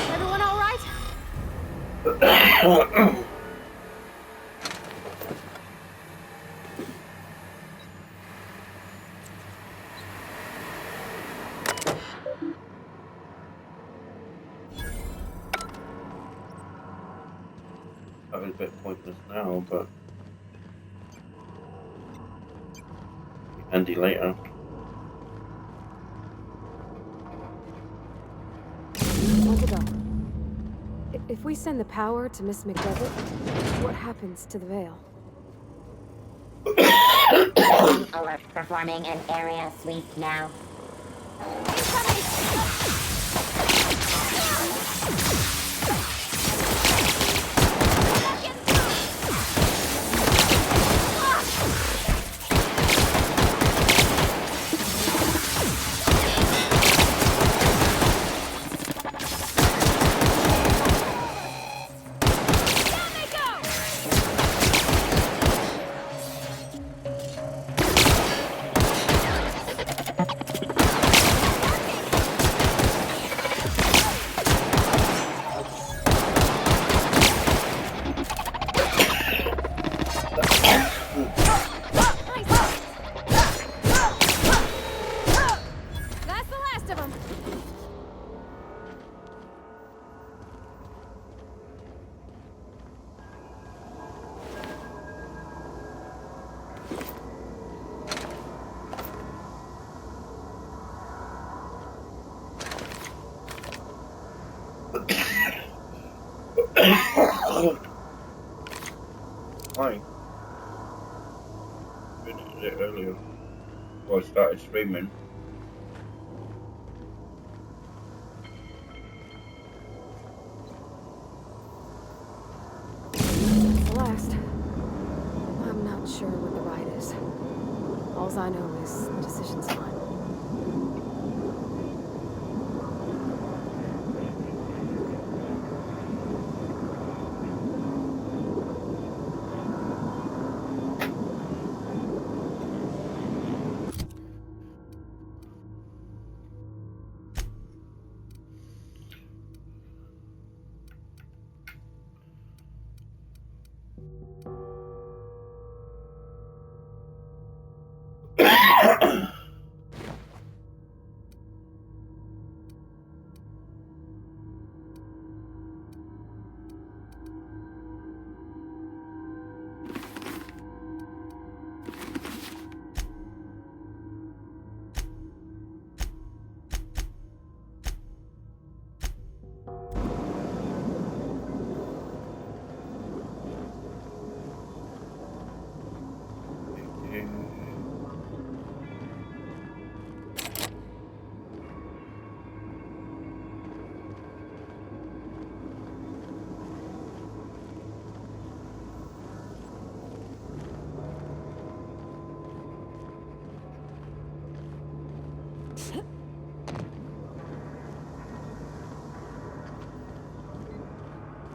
Everyone all right? That was a bit pointless now, but be handy later. Want to go. If we send the power to Miss McDevitt, what happens to the Veil? Alert, performing an area sweep now. That's the last of them. Hi. Been a bit earlier. Before I started streaming. The last. I'm not sure what the right is. All I know is the decision's final.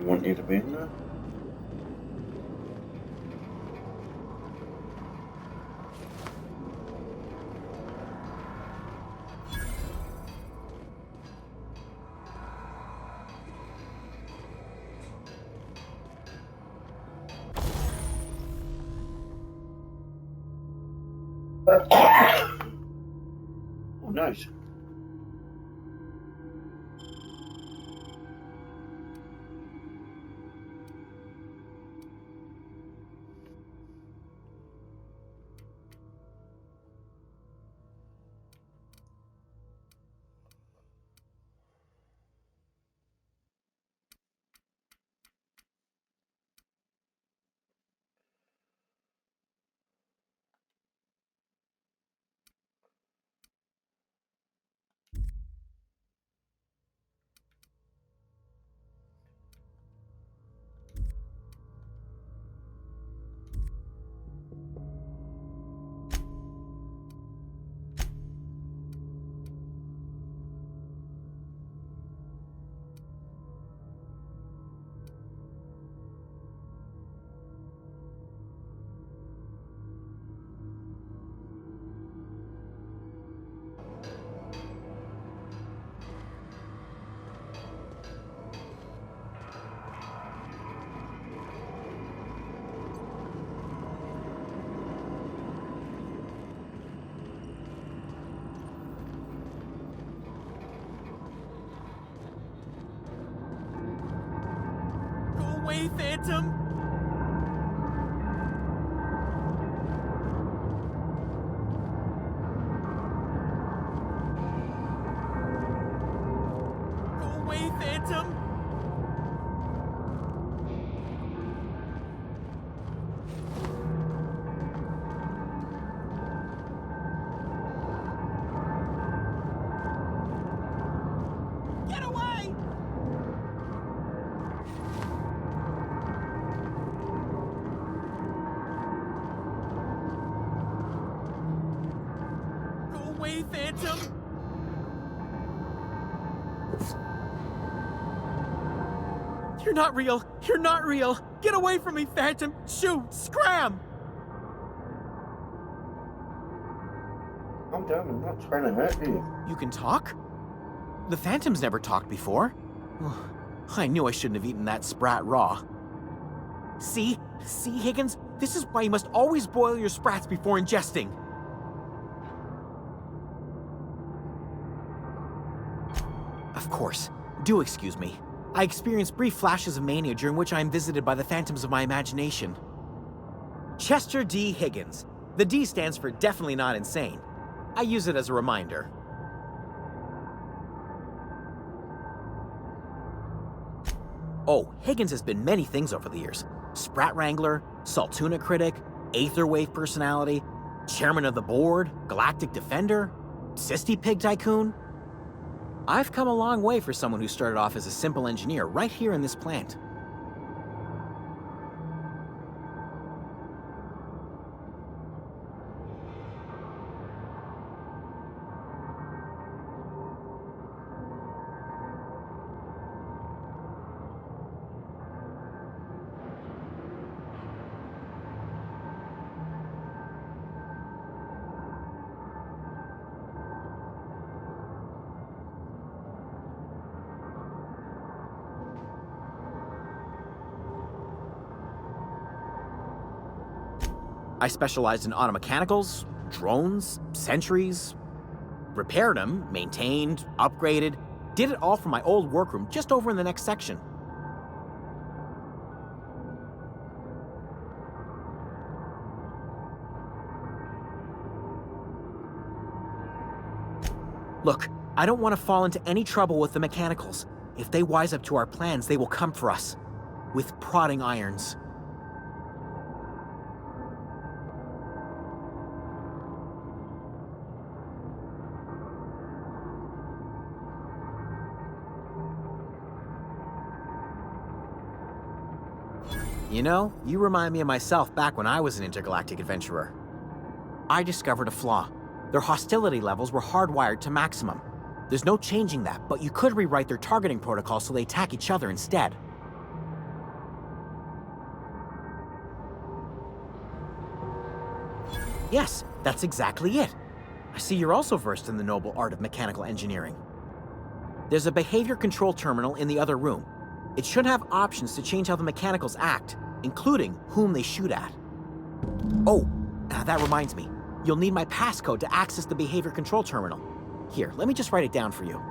You want you to be in there? Oh, nice. away, Phantom! Go away, Phantom! Get away! Go away, Phantom! You're not real! You're not real! Get away from me, Phantom! Shoot! Scram! Calm down, I'm not trying to hurt you. You can talk? The Phantom's never talked before. I knew I shouldn't have eaten that sprat raw. See? See, Higgins? This is why you must always boil your sprats before ingesting. Of course. Do excuse me. I experience brief flashes of mania during which I am visited by the phantoms of my imagination. Chester D. Higgins. The D stands for definitely not insane. I use it as a reminder. Oh, Higgins has been many things over the years. Sprat Wrangler, Saltuna Critic, Aetherwave Personality, Chairman of the Board, Galactic Defender, Sisty Pig Tycoon. I've come a long way for someone who started off as a simple engineer right here in this plant. I specialized in automechanicals, drones, sentries, repaired them, maintained, upgraded, did it all from my old workroom just over in the next section. Look, I don't want to fall into any trouble with the mechanicals. If they wise up to our plans, they will come for us. With prodding irons. You know, you remind me of myself back when I was an intergalactic adventurer. I discovered a flaw. Their hostility levels were hardwired to maximum. There's no changing that, but you could rewrite their targeting protocol so they attack each other instead. Yes, that's exactly it. I see you're also versed in the noble art of mechanical engineering. There's a behavior control terminal in the other room. It should have options to change how the mechanicals act, including whom they shoot at. Oh, that reminds me. You'll need my passcode to access the behavior control terminal. Here, let me just write it down for you.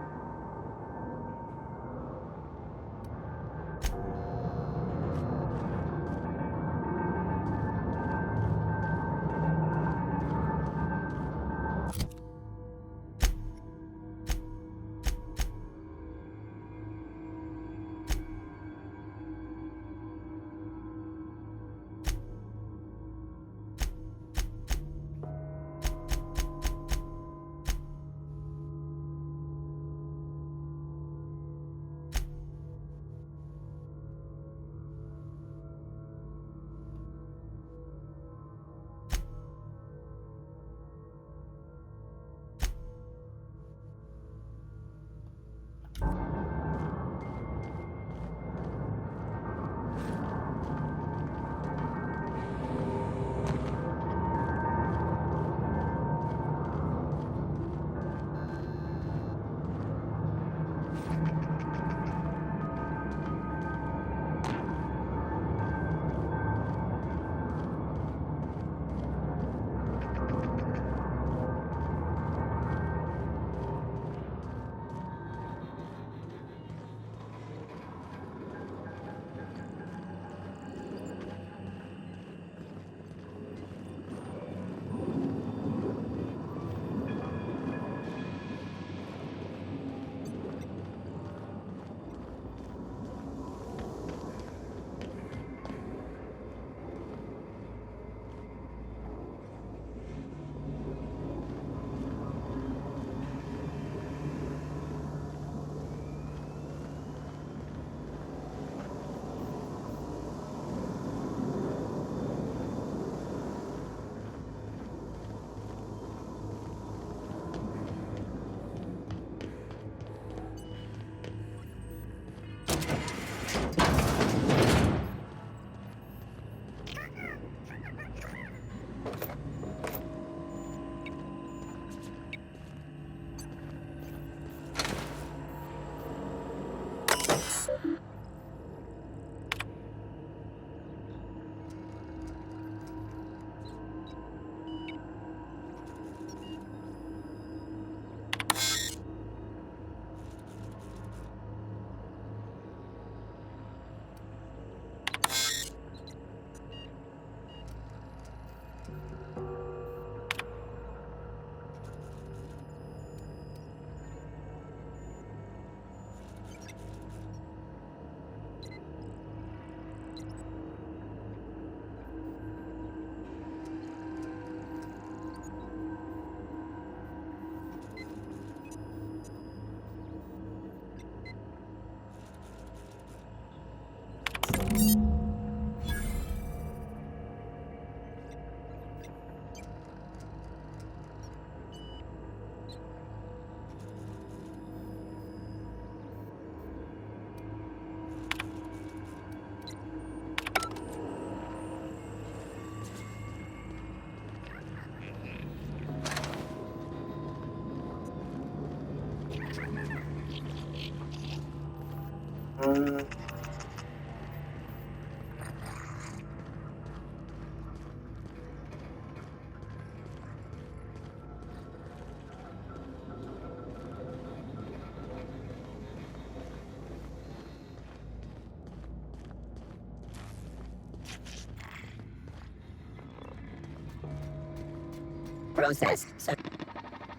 process. So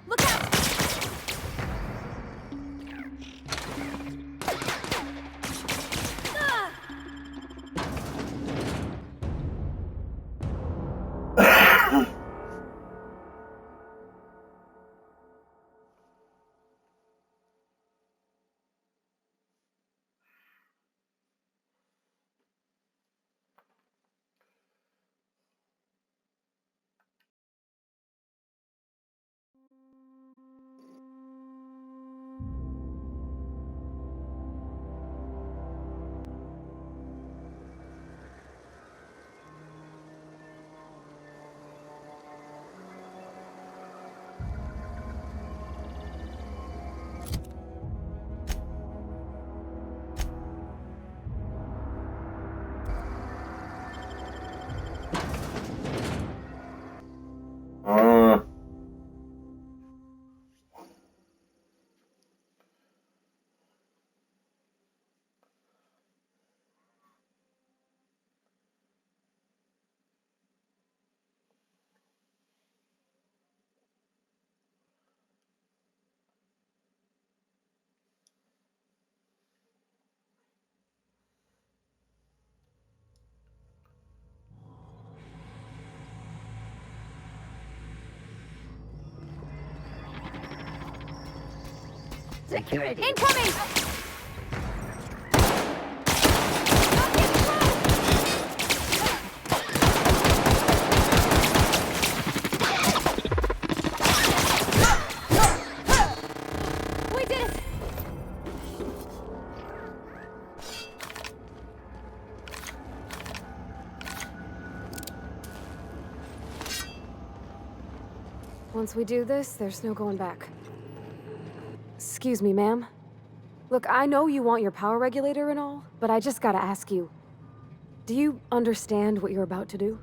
Look out! security. Incoming! We did it! Once we do this, there's no going back. Excuse me, ma'am. Look, I know you want your power regulator and all, but I just gotta ask you. Do you understand what you're about to do?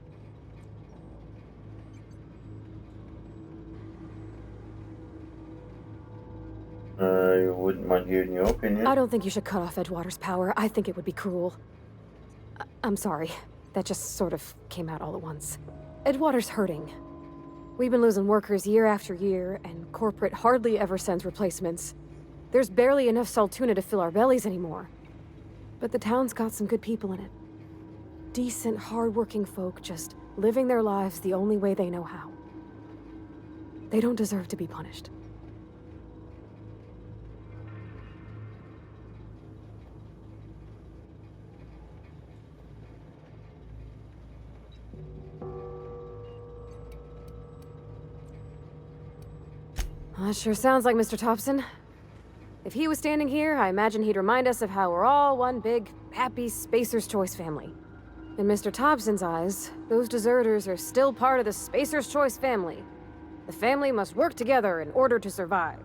I wouldn't mind hearing your opinion. I don't think you should cut off Edgewater's power. I think it would be cruel. I'm sorry. That just sort of came out all at once. Edgewater's hurting. We've been losing workers year after year, and corporate hardly ever sends replacements. There's barely enough Saltuna to fill our bellies anymore. But the town's got some good people in it. Decent, hard-working folk just living their lives the only way they know how. They don't deserve to be punished. That sure sounds like Mr. Thompson. If he was standing here, I imagine he'd remind us of how we're all one big, happy Spacer's Choice family. In Mr. Thompson's eyes, those deserters are still part of the Spacer's Choice family. The family must work together in order to survive.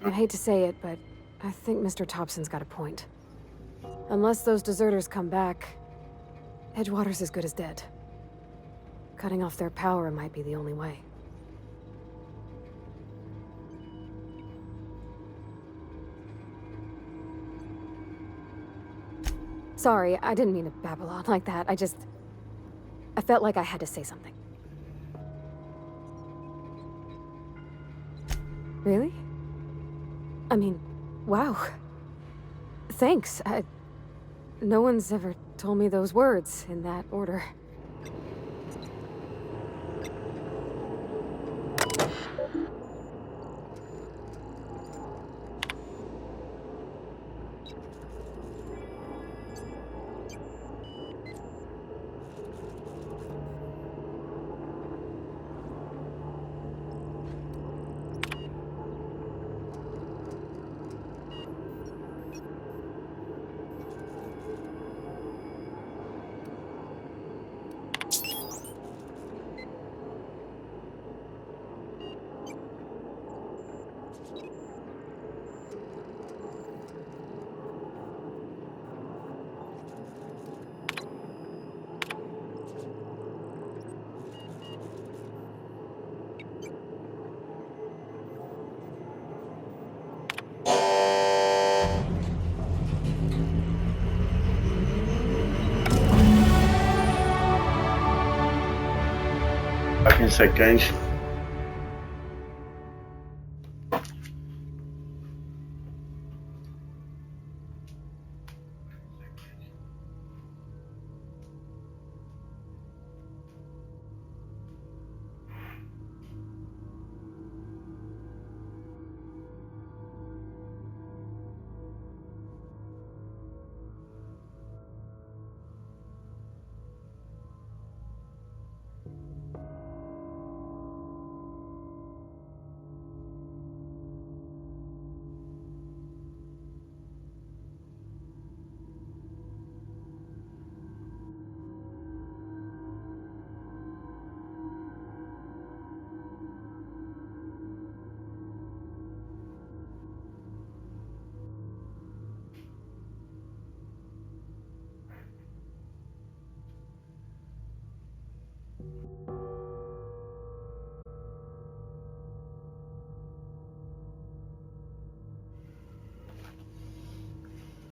I hate to say it, but I think Mr. Thompson's got a point. Unless those deserters come back, Edgewater's as good as dead. Cutting off their power might be the only way. Sorry, I didn't mean to babble on like that. I felt like I had to say something. Really? I mean, wow. Thanks. No one's ever told me those words in that order. Back in a sec, guys.